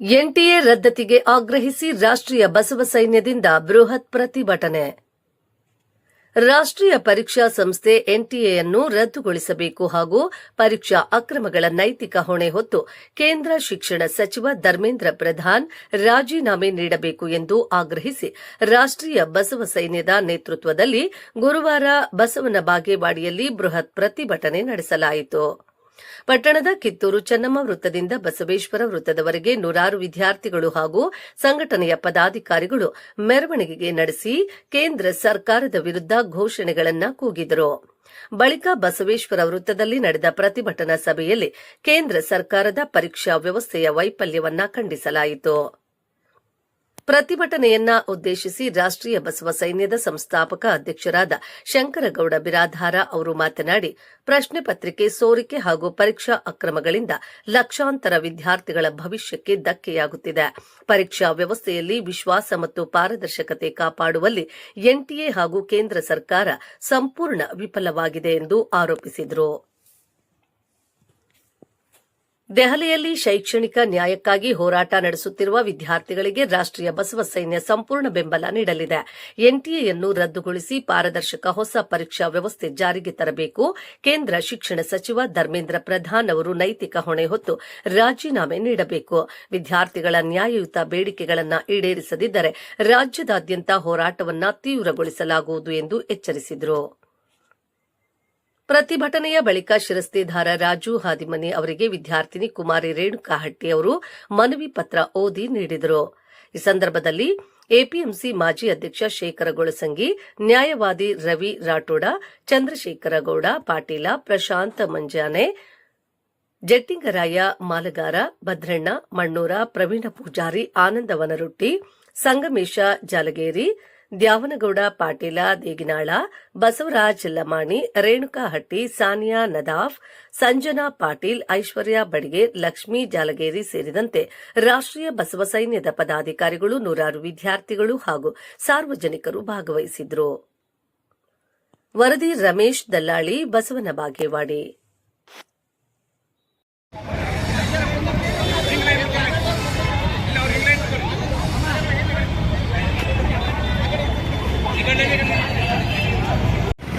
NTA ರದ್ದತಿಗೆ ಆಗ್ರಹಿಸಿ ರಾಷ್ಟ್ರೀಯ ಬಸವ ಸೈನ್ಯದಿಂದ ಬೃಹತ್ ಪ್ರತಿಭಟನೆ. ರಾಷ್ಟ್ರೀಯ ಪರೀಕ್ಷಾ ಸಂಸ್ಥೆ ಎನ್ಟಿಎಯನ್ನು ರದ್ದುಗೊಳಿಸಬೇಕು ಹಾಗೂ ಪರೀಕ್ಷಾ ಅಕ್ರಮಗಳ ನೈತಿಕ ಹೊಣೆ ಹೊತ್ತು ಕೇಂದ್ರ ಶಿಕ್ಷಣ ಸಚಿವ ಧರ್ಮೇಂದ್ರ ಪ್ರಧಾನ್ ರಾಜೀನಾಮೆ ನೀಡಬೇಕು ಎಂದು ಆಗ್ರಹಿಸಿ ರಾಷ್ಟ್ರೀಯ ಬಸವ ಸೈನ್ಯದ ನೇತೃತ್ವದಲ್ಲಿ ಗುರುವಾರ ಬಸವನ ಬಾಗೇವಾಡಿಯಲ್ಲಿ ಬೃಹತ್ ಪ್ರತಿಭಟನೆ ನಡೆಸಲಾಯಿತು. ಪಟ್ಟಣದ ಕಿತ್ತೂರು ಚೆನ್ನಮ್ಮ ವೃತ್ತದಿಂದ ಬಸವೇಶ್ವರ ವೃತ್ತದವರೆಗೆ ನೂರಾರು ವಿದ್ಯಾರ್ಥಿಗಳು ಹಾಗೂ ಸಂಘಟನೆಯ ಪದಾಧಿಕಾರಿಗಳು ಮೆರವಣಿಗೆ ನಡೆಸಿ ಕೇಂದ್ರ ಸರ್ಕಾರದ ವಿರುದ್ಧ ಘೋಷಣೆಗಳನ್ನು ಕೂಗಿದರು. ಬಳಿಕ ಬಸವೇಶ್ವರ ವೃತ್ತದಲ್ಲಿ ನಡೆದ ಪ್ರತಿಭಟನಾ ಸಭೆಯಲ್ಲಿ ಕೇಂದ್ರ ಸರ್ಕಾರದ ಪರೀಕ್ಷಾ ವ್ಯವಸ್ಥೆಯ ವೈಫಲ್ಯವನ್ನ ಖಂಡಿಸಲಾಯಿತು. ಪ್ರತಿಭಟನೆಯನ್ನ ಉದ್ದೇಶಿಸಿ ರಾಷ್ಟ್ರೀಯ ಬಸವ ಸೈನ್ಯದ ಸಂಸ್ಥಾಪಕ ಅಧ್ಯಕ್ಷರಾದ ಶಂಕರಗೌಡ ಬಿರಾದಾರ ಅವರು ಮಾತನಾಡಿ, ಪ್ರಶ್ನೆ ಪತ್ರಿಕೆ ಸೋರಿಕೆ ಹಾಗೂ ಪರೀಕ್ಷಾ ಅಕ್ರಮಗಳಿಂದ ಲಕ್ಷಾಂತರ ವಿದ್ಯಾರ್ಥಿಗಳ ಭವಿಷ್ಯಕ್ಕೆ ಧಕ್ಕೆಯಾಗುತ್ತಿದೆ. ಪರೀಕ್ಷಾ ವ್ಯವಸ್ಥೆಯಲ್ಲಿ ವಿಶ್ವಾಸ ಮತ್ತು ಪಾರದರ್ಶಕತೆ ಕಾಪಾಡುವಲ್ಲಿ ಎನ್ಟಿಎ ಹಾಗೂ ಕೇಂದ್ರ ಸರ್ಕಾರ ಸಂಪೂರ್ಣ ವಿಫಲವಾಗಿದೆ ಎಂದು ಆರೋಪಿಸಿದರು. ದೆಹಲಿಯಲ್ಲಿ ಶೈಕ್ಷಣಿಕ ನ್ಯಾಯಕ್ಕಾಗಿ ಹೋರಾಟ ನಡೆಸುತ್ತಿರುವ ವಿದ್ಯಾರ್ಥಿಗಳಿಗೆ ರಾಷ್ಟ್ರೀಯ ಬಸವ ಸೈನ್ಯ ಸಂಪೂರ್ಣ ಬೆಂಬಲ ನೀಡಲಿದೆ. ಎನ್ಟಿಎಯನ್ನು ರದ್ದುಗೊಳಿಸಿ ಪಾರದರ್ಶಕ ಹೊಸ ಪರೀಕ್ಷಾ ವ್ಯವಸ್ಥೆ ಜಾರಿಗೆ ತರಬೇಕು. ಕೇಂದ್ರ ಶಿಕ್ಷಣ ಸಚಿವ ಧರ್ಮೇಂದ್ರ ಪ್ರಧಾನ್ ಅವರು ನೈತಿಕ ಹೊಣೆ ಹೊತ್ತು ರಾಜೀನಾಮೆ ನೀಡಬೇಕು. ವಿದ್ಯಾರ್ಥಿಗಳ ನ್ಯಾಯಯುತ ಬೇಡಿಕೆಗಳನ್ನು ಈಡೇರಿಸದಿದ್ದರೆ ರಾಜ್ಯದಾದ್ಯಂತ ಹೋರಾಟವನ್ನು ತೀವ್ರಗೊಳಿಸಲಾಗುವುದು ಎಂದು ಎಚ್ಚರಿಸಿದರು. ಪ್ರತಿಭಟನೆಯ ಬಳಿಕ ಶಿರಸ್ತೇದಾರ ರಾಜು ಹಾದಿಮನಿ ಅವರಿಗೆ ವಿದ್ಯಾರ್ಥಿನಿ ಕುಮಾರಿ ರೇಣುಕಾ ಹಟ್ಟಿ ಅವರು ಮನವಿ ಪತ್ರ ಓದಿ ನೀಡಿದರು. ಈ ಸಂದರ್ಭದಲ್ಲಿ ಎಪಿಎಂಸಿ ಮಾಜಿ ಅಧ್ಯಕ್ಷ ಶೇಖರ ಗೊಳಸಂಗಿ, ನ್ಯಾಯವಾದಿ ರವಿ ರಾಠೋಡ, ಚಂದ್ರಶೇಖರಗೌಡ ಪಾಟೀಲ, ಪ್ರಶಾಂತ್ ಮಂಜಾನೆ, ಜಟ್ಟಿಂಗರಾಯ ಮಾಲಗಾರ, ಭದ್ರಣ್ಣ ಮಣ್ಣೂರ, ಪ್ರವೀಣ ಪೂಜಾರಿ, ಆನಂದ ವನರೊಟ್ಟಿ, ಸಂಗಮೇಶ ಜಾಲಗೇರಿ, ದ್ಯಾವನಗೌಡ ಪಾಟೀಲ ದೇಗಿನಾಳ, ಬಸವರಾಜ್ ಲಮಾಣಿ, ರೇಣುಕಾ ಹಟ್ಟಿ, ಸಾನಿಯಾ ನದಾಫ್, ಸಂಜನಾ ಪಾಟೀಲ್, ಐಶ್ವರ್ಯ ಬಡಿಗೇರ್, ಲಕ್ಷ್ಮೀ ಜಾಲಗೇರಿ ಸೇರಿದಂತೆ ರಾಷ್ಟ್ರೀಯ ಬಸವ ಸೈನ್ಯದ ಪದಾಧಿಕಾರಿಗಳು, ನೂರಾರು ವಿದ್ಯಾರ್ಥಿಗಳು ಹಾಗೂ ಸಾರ್ವಜನಿಕರು ಭಾಗವಹಿಸಿದ್ದರು. ವರದಿ ರಮೇಶ್ ದಲ್ಲಾಳಿ, ಬಸವನ ಬಾಗೇವಾಡಿ.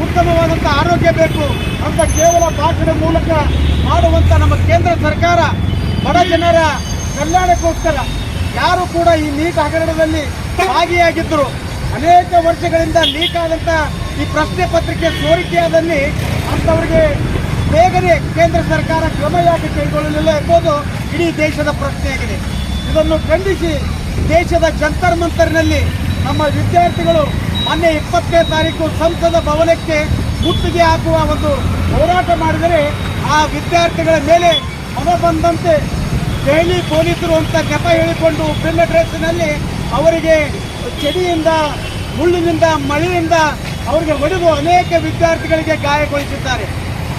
ಉತ್ತಮವಾದಂಥ ಆರೋಗ್ಯ ಬೇಕು ಅಂತ ಕೇವಲ ಭಾಷಣ ಮೂಲಕ ಮಾಡುವಂಥ ನಮ್ಮ ಕೇಂದ್ರ ಸರ್ಕಾರ ಬಡ ಜನರ ಕಲ್ಯಾಣಕ್ಕೋಸ್ಕರ ಯಾರು ಕೂಡ ಈ ನೀಟ್ ಹಗರಣದಲ್ಲಿ ಭಾಗಿಯಾಗಿದ್ದರು. ಅನೇಕ ವರ್ಷಗಳಿಂದ ಲೀಕ್ ಆದಂಥ ಈ ಪ್ರಶ್ನೆ ಪತ್ರಿಕೆ ಸೋರಿಕೆಯಾದಲ್ಲಿ ಅಂಥವರಿಗೆ ಬೇಗನೆ ಕೇಂದ್ರ ಸರ್ಕಾರ ಕ್ರಮ ಯಾಕೆ ಕೈಗೊಳ್ಳಲಿಲ್ಲ ಎಂಬುದು ಇಡೀ ದೇಶದ ಪ್ರಶ್ನೆಯಾಗಿದೆ. ಇದನ್ನು ಖಂಡಿಸಿ ದೇಶದ ಜಂತರ್ ಮಂತರ್ನಲ್ಲಿ ನಮ್ಮ ವಿದ್ಯಾರ್ಥಿಗಳು ಮೊನ್ನೆ 20ನೇ ತಾರೀಕು ಸಂಸದ ಭವನಕ್ಕೆ ಮುತ್ತಿಗೆ ಹಾಕುವ ಒಂದು ಹೋರಾಟ ಮಾಡಿದರೆ ಆ ವಿದ್ಯಾರ್ಥಿಗಳ ಮೇಲೆ ಮನಬಂದಂತೆ ದೆಹಲಿ ಪೊಲೀಸರು ಅಂತ ನೆಪ ಹೇಳಿಕೊಂಡು ಬಿಲ್ ಡ್ರೆಸ್ನಲ್ಲಿ ಅವರಿಗೆ ಚಳಿಯಿಂದ, ಮುಳ್ಳಿನಿಂದ, ಮಳೆಯಿಂದ ಅವರಿಗೆ ಹೊಡೆದು ಅನೇಕ ವಿದ್ಯಾರ್ಥಿಗಳಿಗೆ ಗಾಯಗೊಳಿಸಿದ್ದಾರೆ.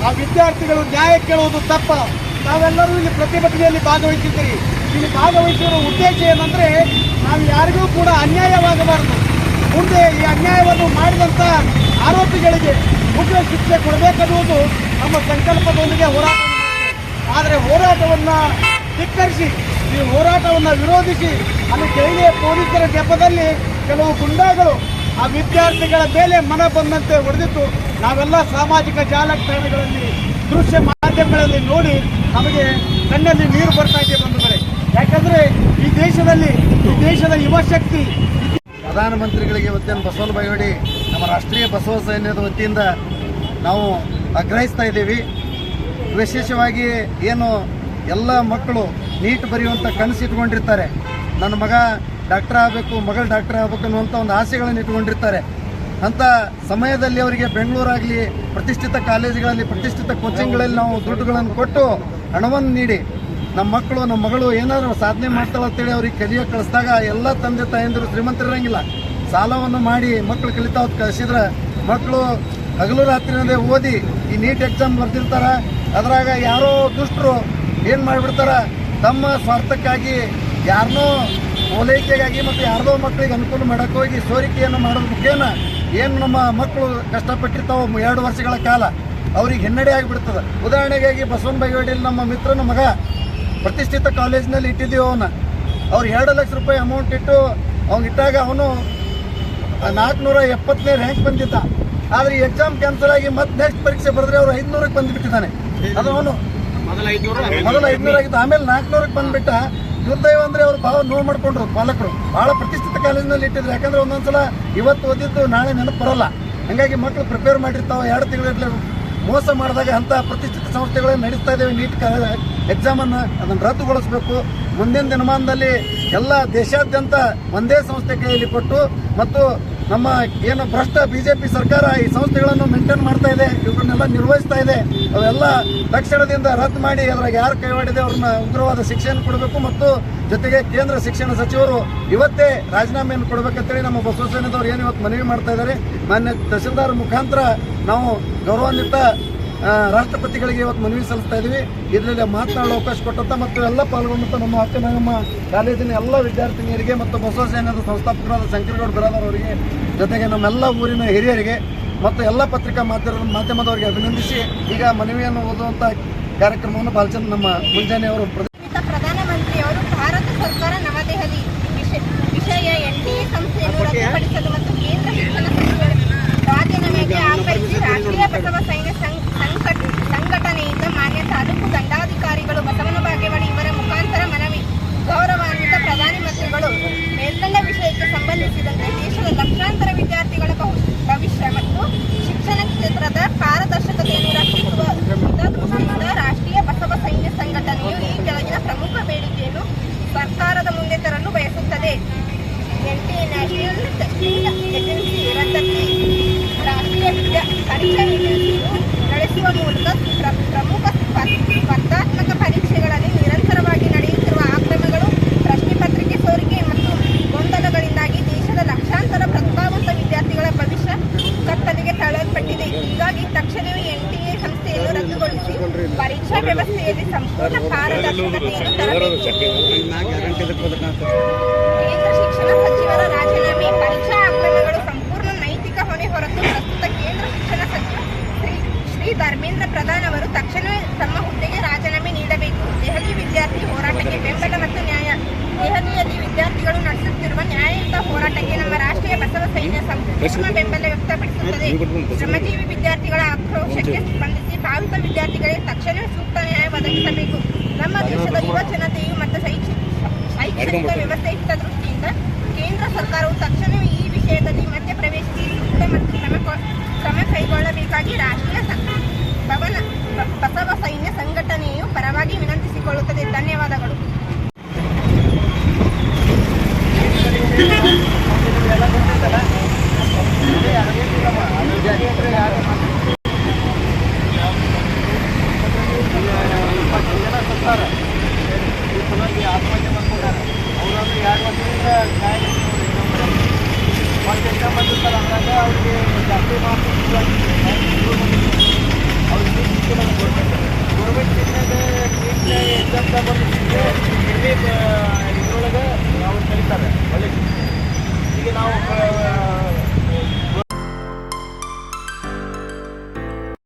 ಆ ವಿದ್ಯಾರ್ಥಿಗಳು ನ್ಯಾಯ ಕೇಳುವುದು ತಪ್ಪ. ನಾವೆಲ್ಲರೂ ಇಲ್ಲಿ ಪ್ರತಿಭಟನೆಯಲ್ಲಿ ಭಾಗವಹಿಸಿದ್ದೀರಿ. ಇಲ್ಲಿ ಭಾಗವಹಿಸಿರುವ ಉದ್ದೇಶ ಏನಂದರೆ ನಾವು ಯಾರಿಗೂ ಕೂಡ ಅನ್ಯಾಯವಾಗಬಾರದು. ಮುಂದೆ ಈ ಅನ್ಯಾಯವನ್ನು ಮಾಡಿದಂಥ ಆರೋಪಿಗಳಿಗೆ ಉಗ್ರ ಶಿಕ್ಷೆ ಕೊಡಬೇಕನ್ನುವುದು ನಮ್ಮ ಸಂಕಲ್ಪದೊಂದಿಗೆ ಹೋರಾಟ ಮಾಡಿದೆ. ಆದರೆ ಹೋರಾಟವನ್ನು ಧಿಕ್ಕರಿಸಿ, ಈ ಹೋರಾಟವನ್ನು ವಿರೋಧಿಸಿ ಅಲ್ಲಿ ದೆಹಲಿಯ ಪೊಲೀಸರ ನೆಪದಲ್ಲಿ ಕೆಲವು ಗುಂಡಾಗಳು ಆ ವಿದ್ಯಾರ್ಥಿಗಳ ಮೇಲೆ ಮನ ಬಂದಂತೆ ಹೊಡೆದಿತ್ತು. ನಾವೆಲ್ಲ ಸಾಮಾಜಿಕ ಜಾಲತಾಣಗಳಲ್ಲಿ, ದೃಶ್ಯ ಮಾಧ್ಯಮಗಳಲ್ಲಿ ನೋಡಿ ನಮಗೆ ಕಣ್ಣಲ್ಲಿ ನೀರು ಬರ್ತಾ ಇದೆ ಬಂಧುಗಳೇ. ಯಾಕಂದರೆ ಈ ದೇಶದ ಯುವ ಶಕ್ತಿ ಪ್ರಧಾನಮಂತ್ರಿಗಳಿಗೆ ಇವತ್ತಿನ ಬಸವನ ಬಾಗೇವಾಡಿ ನಮ್ಮ ರಾಷ್ಟ್ರೀಯ ಬಸವ ಸೈನ್ಯದ ವತಿಯಿಂದ ನಾವು ಆಗ್ರಹಿಸ್ತಾ ಇದ್ದೀವಿ. ವಿಶೇಷವಾಗಿ ಏನು ಎಲ್ಲ ಮಕ್ಕಳು ನೀಟ್ ಬರೆಯುವಂಥ ಕನಸು ಇಟ್ಕೊಂಡಿರ್ತಾರೆ. ನನ್ನ ಮಗ ಡಾಕ್ಟರ್ ಆಗಬೇಕು, ಮಗಳು ಡಾಕ್ಟರ್ ಆಗಬೇಕು ಅನ್ನುವಂಥ ಒಂದು ಆಸೆಗಳನ್ನು ಇಟ್ಕೊಂಡಿರ್ತಾರೆ. ಅಂಥ ಸಮಯದಲ್ಲಿ ಅವರಿಗೆ ಬೆಂಗಳೂರಾಗಲಿ ಪ್ರತಿಷ್ಠಿತ ಕಾಲೇಜುಗಳಲ್ಲಿ, ಪ್ರತಿಷ್ಠಿತ ಕೋಚಿಂಗ್ಗಳಲ್ಲಿ ನಾವು ದುಡ್ಡುಗಳನ್ನು ಕೊಟ್ಟು ಹಣವನ್ನು ನೀಡಿ ನಮ್ಮ ಮಕ್ಕಳು, ನಮ್ಮ ಮಗಳು ಏನಾದರೂ ಸಾಧನೆ ಮಾಡ್ತಾಳೆ ಅಂತೇಳಿ ಅವ್ರಿಗೆ ಕಲಿಯೋಕೆ ಕಳಿಸಿದಾಗ ಎಲ್ಲ ತಂದೆ ತಾಯಂದಿರು ಶ್ರೀಮಂತರಿರಂಗಿಲ್ಲ, ಸಾಲವನ್ನು ಮಾಡಿ ಮಕ್ಕಳು ಕಲಿತಾವ್ ಕಳಿಸಿದ್ರೆ ಮಕ್ಕಳು ಹಗಲು ರಾತ್ರಿನದೇ ಓದಿ ಈ ನೀಟ್ ಎಕ್ಸಾಮ್ ಬರ್ತಿರ್ತಾರೆ. ಅದ್ರಾಗ ಯಾರೋ ದುಷ್ಟರು ಏನು ಮಾಡಿಬಿಡ್ತಾರೆ, ತಮ್ಮ ಸ್ವಾರ್ಥಕ್ಕಾಗಿ ಯಾರನ್ನೋ ಓಲೈಕೆಗಾಗಿ ಮತ್ತು ಯಾರ್ದೋ ಮಕ್ಕಳಿಗೆ ಅನುಕೂಲ ಮಾಡೋಕ್ಕೆ ಹೋಗಿ ಸೋರಿಕೆಯನ್ನು ಮಾಡೋದ್ರ ಮುಖೇನ ಏನು ನಮ್ಮ ಮಕ್ಕಳು ಕಷ್ಟಪಟ್ಟಿರ್ತಾವೆ 2 ವರ್ಷಗಳ ಕಾಲ ಅವ್ರಿಗೆ ಹಿನ್ನಡೆ ಆಗಿಬಿಡ್ತದೆ. ಉದಾಹರಣೆಗಾಗಿ ಬಸವನ ಬಾಗೇವಾಡಿಯಲ್ಲಿ ನಮ್ಮ ಮಿತ್ರನ ಮಗ ಪ್ರತಿಷ್ಠಿತ ಕಾಲೇಜಿನಲ್ಲಿ ಇಟ್ಟಿದ್ದೀವಿ. ಅವನ್ನ ಅವ್ರು 2 ಲಕ್ಷ ರೂಪಾಯಿ ಅಮೌಂಟ್ ಇಟ್ಟು ಇಟ್ಟಾಗ ಅವನು 470ನೇ ರ್ಯಾಂಕ್ ಬಂದಿದ್ದ. ಆದರೆ ಈ ಎಕ್ಸಾಮ್ ಕ್ಯಾನ್ಸಲ್ ಆಗಿ ಮತ್ತೆ ನೆಕ್ಸ್ಟ್ ಪರೀಕ್ಷೆ ಬರೆದ್ರೆ ಅವ್ರು 500ಕ್ಕೆ ಬಂದುಬಿಟ್ಟಿದ್ದಾನೆ. ಅದು ಅವನು ಮೊದಲ 500 ಆಗಿತ್ತು, ಆಮೇಲೆ 400ಕ್ಕೆ ಬಂದ್ಬಿಟ್ಟ. ದುರ್ದೈವ ಅಂದ್ರೆ ಅವ್ರು ಭಾಳ ನೋವು ಮಾಡ್ಕೊಂಡ್ರು ಪಾಲಕರು. ಭಾಳ ಪ್ರತಿಷ್ಠಿತ ಕಾಲೇಜಿನಲ್ಲಿ ಇಟ್ಟಿದ್ರು, ಯಾಕಂದ್ರೆ ಒಂದೊಂದ್ಸಲ ಇವತ್ತು ಓದಿದ್ದು ನಾಳೆ ನೆನಪು ಬರಲ್ಲ. ಹಂಗಾಗಿ ಮಕ್ಕಳು ಪ್ರಿಪೇರ್ ಮಾಡಿರ್ತಾವೆ. 2 ತಿಂಗಳ ಮೋಸ ಮಾಡಿದಾಗ ಅಂತ ಪ್ರತಿಷ್ಠಿತ ಸಂಸ್ಥೆಗಳೇ ನಡೆಸ್ತಾ ಇದ್ದೇವೆ. ನೀಟ್ ಎಕ್ಸಾಮನ್ನು ಅದನ್ನು ರದ್ದುಗೊಳಿಸಬೇಕು. ಮುಂದಿನ ದಿನಮಾನದಲ್ಲಿ ಎಲ್ಲ ದೇಶಾದ್ಯಂತ ಒಂದೇ ಸಂಸ್ಥೆ ಕೈಯಲ್ಲಿ ಕೊಟ್ಟು ಮತ್ತು ನಮ್ಮ ಏನು ಭ್ರಷ್ಟ ಬಿಜೆಪಿ ಸರ್ಕಾರ ಈ ಸಂಸ್ಥೆಗಳನ್ನು ಮೇಂಟೈನ್ ಮಾಡ್ತಾ ಇದೆ, ಇವುಗಳನ್ನೆಲ್ಲ ನಿರ್ವಹಿಸ್ತಾ ಇದೆ, ಅವೆಲ್ಲ ತಕ್ಷಣದಿಂದ ರದ್ದು ಮಾಡಿ ಅದ್ರಾಗ ಯಾರು ಕೈವಾಡಿದೆ ಅವ್ರನ್ನ ಉಗ್ರವಾದ ಶಿಕ್ಷೆಯನ್ನು ಕೊಡಬೇಕು. ಮತ್ತು ಜೊತೆಗೆ ಕೇಂದ್ರ ಶಿಕ್ಷಣ ಸಚಿವರು ಇವತ್ತೇ ರಾಜೀನಾಮೆಯನ್ನು ಕೊಡಬೇಕಂತೇಳಿ ನಮ್ಮ ಬಸವ ಸೇನೆದವರು ಏನು ಇವತ್ತು ಮನವಿ ಮಾಡ್ತಾ ಇದ್ದಾರೆ. ಮಾನ್ಯ ತಹಸೀಲ್ದಾರ್ ಮುಖಾಂತರ ನಾವು ಗೌರವಾನ್ವಿತ ರಾಷ್ಟ್ರಪತಿಗಳಿಗೆ ಇವತ್ತು ಮನವಿ ಸಲ್ಲಿಸ್ತಾ ಇದ್ದೀವಿ. ಇದರಲ್ಲಿ ಮಾತನಾಡಲು ಅವಕಾಶ ಕೊಟ್ಟಂತ ಮತ್ತು ಎಲ್ಲ ಪಾಲ್ಗೊಂಡಂತ ನಮ್ಮ ಕಾಲೇಜಿನ ಎಲ್ಲ ವಿದ್ಯಾರ್ಥಿನಿಯರಿಗೆ ಮತ್ತು ಬಸವ ಸೇನೆಯ ಸಂಸ್ಥಾಪಕರಾದ ಶಂಕರಗೌಡ ಬಿರಾದರ್ ಅವರಿಗೆ, ಜೊತೆಗೆ ನಮ್ಮೆಲ್ಲ ಊರಿನ ಹಿರಿಯರಿಗೆ ಮತ್ತು ಎಲ್ಲ ಪತ್ರಿಕಾ ಮಾಧ್ಯಮದವರಿಗೆ ಅಭಿನಂದಿಸಿ ಈಗ ಮನವಿಯನ್ನು ಓದುವಂತ ಕಾರ್ಯಕ್ರಮವನ್ನು ಬಾಲಚಂದ್ರ ನಮ್ಮ ಮುಂಜಾನೆ ಅವರು ಪ್ರಧಾನಮಂತ್ರಿಯವರು ಭಾರತ ಸರ್ಕಾರ ನವದೆಹಲಿ ವಿಷಯ NTA ಸಂಸ್ಥೆಯನ್ನು ರದ್ದುಪಡಿಸಲು ಮತ್ತು ಕೇಂದ್ರ ಶಿಕ್ಷಣ ಸಚಿವರ ರಾಜೀನಾಮೆಗೆ ಆಗ್ರಹಿಸಿ ರಾಷ್ಟ್ರೀಯ ಬಸವ ಸೈನ್ಯ ಸಂಘಟನೆಯಿಂದ ಮಾನ್ಯ ತಾಲೂಕು ದಂಡಾಧಿಕಾರಿಗಳು ಬಸವನ ಬಾಗೇವಾಡಿ ಇವರ ಮುಖಾಂತರ ಮನವಿ. ಗೌರವಾನ್ವಿತ ಪ್ರಧಾನಮಂತ್ರಿಗಳು ಮೇಲ್ಕಂಡ ವಿಷಯಕ್ಕೆ ಸಂಬಂಧಿಸಿದಂತೆ ದೇಶದ ಲಕ್ಷಾಂತರ ವಿದ್ಯಾರ್ಥಿಗಳ ಭವಿಷ್ಯ ಮತ್ತು ಶಿಕ್ಷಣ ಕ್ಷೇತ್ರದ ಪಾರದರ್ಶಕತೆಯನ್ನು ರಕ್ಷಿಸುವ ಹಿತದೃಷ್ಟಿಯಿಂದ ರಾಷ್ಟ್ರೀಯ ಬಸವ ಸೈನ್ಯ ಸಂಘಟನೆಯು ಈ ಕೆಳಗಿನ ಪ್ರಮುಖ ಬೇಡಿಕೆಯನ್ನು ಸರ್ಕಾರದ ಮುಂದೆ ತರಲು ಬಯಸುತ್ತದೆ. NTA ನ್ಯಾಷನಲ್ ಟೆಸ್ಟಿಂಗ್ ಏಜೆನ್ಸಿ ರದ್ದತಿ. ರಾಷ್ಟ್ರೀಯ ಪರೀಕ್ಷಾ ಏಜೆನ್ಸಿಯು ನಡೆಸುವ ಮೂಲಕ ಪ್ರಮುಖ ಸ್ಪರ್ಧಾತ್ಮಕ ಪರೀಕ್ಷೆಗಳಲ್ಲಿ ನಿರಂತರವಾಗಿ ನಡೆಯುತ್ತಿರುವ ಅಕ್ರಮಗಳು, ಪ್ರಶ್ನೆ ಪತ್ರಿಕೆ ಸೋರಿಕೆ ಮತ್ತು ಗೊಂದಲಗಳಿಂದಾಗಿ ದೇಶದ ಲಕ್ಷಾಂತರ ಪ್ರತಿಭಾವಂತ ವಿದ್ಯಾರ್ಥಿಗಳ ಭವಿಷ್ಯ ಕತ್ತಲೆಗೆ ತಳ್ಳಲ್ಪಟ್ಟಿದೆ. ಹೀಗಾಗಿ ತಕ್ಷಣವೇ NTA ಸಂಸ್ಥೆಯನ್ನು ರದ್ದುಗೊಳಿಸಿ ಪರೀಕ್ಷಾ ವ್ಯವಸ್ಥೆಯಲ್ಲಿ ಸಂಪೂರ್ಣ ಪಾರದರ್ಶಕತೆಯನ್ನು ತರಬೇಕು. ಕೇಂದ್ರ ಶಿಕ್ಷಣ ಸಚಿವರ ರಾಜೀನಾಮೆ. ಪರೀಕ್ಷಾ ಅಕ್ರಮಗಳು ಸಂಪೂರ್ಣ ನೈತಿಕ ಹೊಣೆ ಹೊರತು ಪ್ರಸ್ತುತ ಕೇಂದ್ರ ಶಿಕ್ಷಣ ಸಚಿವ ಶ್ರೀ ಧರ್ಮೇಂದ್ರ ಪ್ರಧಾನ್ ಅವರು ತಕ್ಷಣವೇ ತಮ್ಮ ಹುದ್ದೆಗೆ ರಾಜೀನಾಮೆ ನೀಡಬೇಕು. ದೆಹಲಿ ವಿದ್ಯಾರ್ಥಿ ಹೋರಾಟಕ್ಕೆ ಬೆಂಬಲ ಮತ್ತು ನ್ಯಾಯ. ದೆಹಲಿಯಲ್ಲಿ ವಿದ್ಯಾರ್ಥಿಗಳು ನಡೆಸುತ್ತಿರುವ ನ್ಯಾಯಯುತ ಹೋರಾಟಕ್ಕೆ ನಮ್ಮ ರಾಷ್ಟ್ರೀಯ ಬಸವ ಸೈನ್ಯ ಸಂಪೂರ್ಣ ಬೆಂಬಲ ವ್ಯಕ್ತಪಡಿಸುತ್ತದೆ. ಶ್ರಮಜೀವಿ ವಿದ್ಯಾರ್ಥಿಗಳ ಆಕ್ರೋಶಕ್ಕೆ ಸ್ಪಂದಿಸಿ ಭಾವಿತ ವಿದ್ಯಾರ್ಥಿಗಳಿಗೆ ತಕ್ಷಣವೇ ಸೂಕ್ತ ನ್ಯಾಯ ಒದಗಿಸಬೇಕು. ನಮ್ಮ ದೇಶದ ಯುವ ಜನತೆಯು ಮತ್ತು ಶೈಕ್ಷಣಿಕ ವ್ಯವಸ್ಥೆ ಹಿತದೃಷ್ಟಿಯಿಂದ ಕೇಂದ್ರ ಸರ್ಕಾರವು ತಕ್ಷಣವೇ ಈ ವಿಷಯದಲ್ಲಿ ಮಧ್ಯಪ್ರವೇಶಿಸಿ ಸೂಕ್ತ ಮತ್ತು ಕ್ರಮ ಕೈಗೊಳ್ಳಬೇಕಾಗಿ ರಾಷ್ಟ್ರೀಯ ಬಸವ